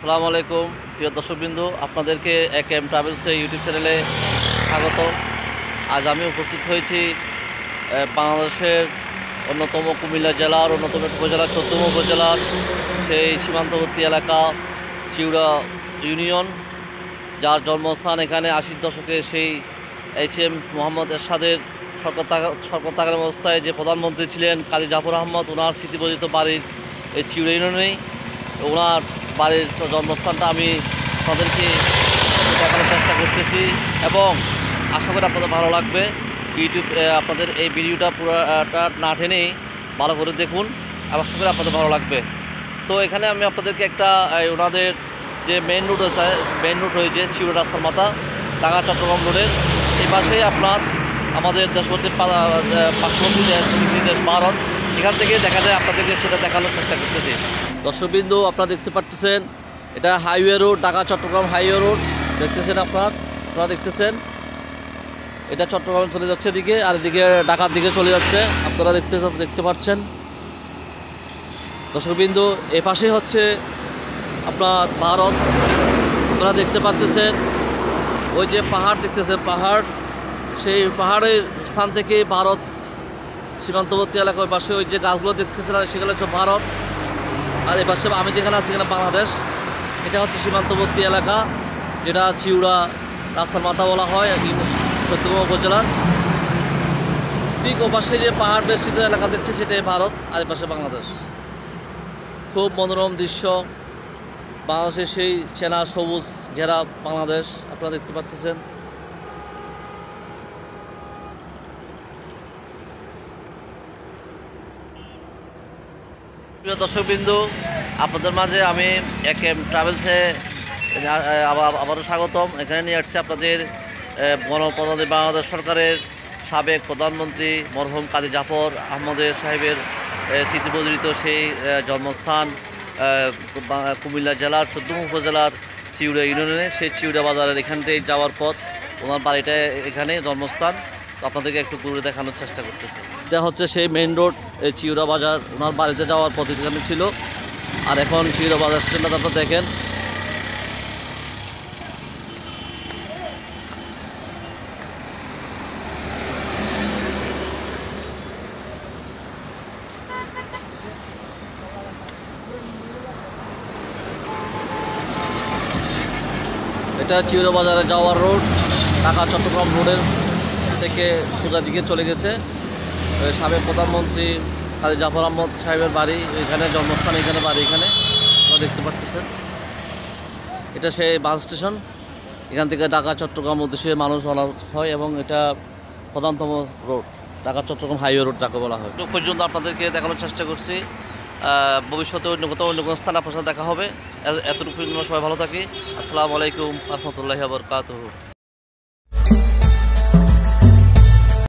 আসসালামু আলাইকুম প্রিয় দর্শকবৃন্দ, আপনাদেরকে একেএম ট্রাভেলসের ইউটিউব চ্যানেলে স্বাগত। আজ আমি উপস্থিত হয়েছি বাংলাদেশের অন্যতম কুমিল্লা জেলার অন্যতম উপজেলা ১৪তম উপজেলার সেই সীমান্তবর্তী এলাকা চিউড়া ইউনিয়ন, যার জন্মস্থান এখানে ৮০ দশকে সেই এইচ.এম. মোহাম্মদ এরশাদের সরকার থাকার অবস্থায় যে প্রধানমন্ত্রী ছিলেন কাজী জাফর আহমদ, ওনার স্মৃতিবর্ধিত বাড়ির এই চিউড়া ইউনিয়নেই ওনার বাড়ির জন্মস্থানটা আমি তাদেরকে দেখানোর চেষ্টা করতেছি এবং আশা করি আপনাদের ভালো লাগবে। আপনাদের এই ভিডিওটা পুরোটা না টেনেই ভালো করে দেখুন, আশা করি আপনাদের ভালো লাগবে। তো এখানে আমি আপনাদেরকে একটা ওনাদের যে মেন রুট রয়েছে চিউড়া রাস্তার মাথা ঢাকা চট্টগ্রাম রোডের এই পাশেই আপনার আমাদের দেশবর্তী পার্শ্ববর্তী দেশ ভারত, এখান থেকে দেখা যায় আপনাদেরকে সেটা দেখানোর চেষ্টা করতেছি। দর্শকবৃন্দ, আপনারা দেখতে পাচ্ছেন এটা highway road, Dhaka Chittagong highway road দেখতেছেন আপনারা দেখতেছেন এটা চট্টগ্রামে চলে যাচ্ছে দিকে, আর এদিকে ঢাকার দিকে চলে যাচ্ছে, আপনারা দেখতে পাচ্ছেন। দর্শকবৃন্দ, এ পাশেই হচ্ছে আপনার ভারত, আপনারা দেখতে পাচ্ছেন ওই যে পাহাড় দেখতেছেন, পাহাড়, সেই পাহাড়ের স্থান থেকে ভারত সীমান্তবর্তী এলাকা, ওই পাশে ওই যে গাছগুলো দেখতেছেন সেগুলো হচ্ছে ভারত, আর এ পাশে আমি যেখানে আছি এখানে বাংলাদেশ। এটা হচ্ছে সীমান্তবর্তী এলাকা, যেটা চিউড়া রাস্তার মাথা বলা হয় ১৪তম উপজেলার। ঠিক ও পাশে যে পাহাড় বেষ্টিত এলাকা দেখছে সেটাই ভারত, আর এ পাশে বাংলাদেশ। খুব মনোরম দৃশ্য, বাংলাদেশের সেই চেনা সবুজ ঘেরা বাংলাদেশ আপনারা দেখতে পাচ্ছেন। প্রিয় দর্শকবৃন্দ, আপনাদের মাঝে আমি একেএম ট্রাভেলসে আবারও স্বাগতম। এখানে নিয়ে আসছি আপনাদের গণপ্রজাতন্ত্রী বাংলাদেশ সরকারের সাবেক প্রধানমন্ত্রী মরহুম কাজী জাফর আহমদের সাহেবের স্মৃতিবর্ধিত সেই জন্মস্থান কুমিল্লা জেলার ১৪তম উপজেলার চিউড়া ইউনিয়নে, সেই চিউড়া বাজারের এখান থেকে যাওয়ার পথ ওনার বাড়িটা এখানে জন্মস্থান। তো আপনাদেরকে একটু ঘুরে দেখানোর চেষ্টা করতেছি। এটা হচ্ছে সেই মেইন রোড, এই চিউড়া বাজার ওনার বাড়িতে যাওয়ার পথ এখানে ছিল, আর এখন চিউড়া বাজার স্ট্যান্ডটা আপনারা দেখেন। এটা চিউড়া বাজারে যাওয়ার রোড, ঢাকা চট্টগ্রাম রোডের থেকে সোজা দিকে চলে গেছে। সাবেক প্রধানমন্ত্রী কাজী জাফর আহমদ সাহেবের বাড়ি এখানে, জন্মস্থান এখানে, বাড়ি এখানে আপনারা দেখতে পাচ্ছেন। এটা সেই বাস স্টেশন, এখান থেকে ঢাকা চট্টগ্রাম উদ্দেশ্যে মানুষ আনা হয় এবং এটা প্রধানতম road, Dhaka Chittagong highway road যাকে বলা হয়। এই পর্যন্ত আপনাদেরকে দেখানোর চেষ্টা করছি, ভবিষ্যতে অন্য কোনো স্থানে আপনার সাথে দেখা হবে। এতটুকু সবাই ভালো থাকি। আসসালামু আলাইকুম ওয়া রাহমাতুল্লাহি ওয়া বারাকাতুহু।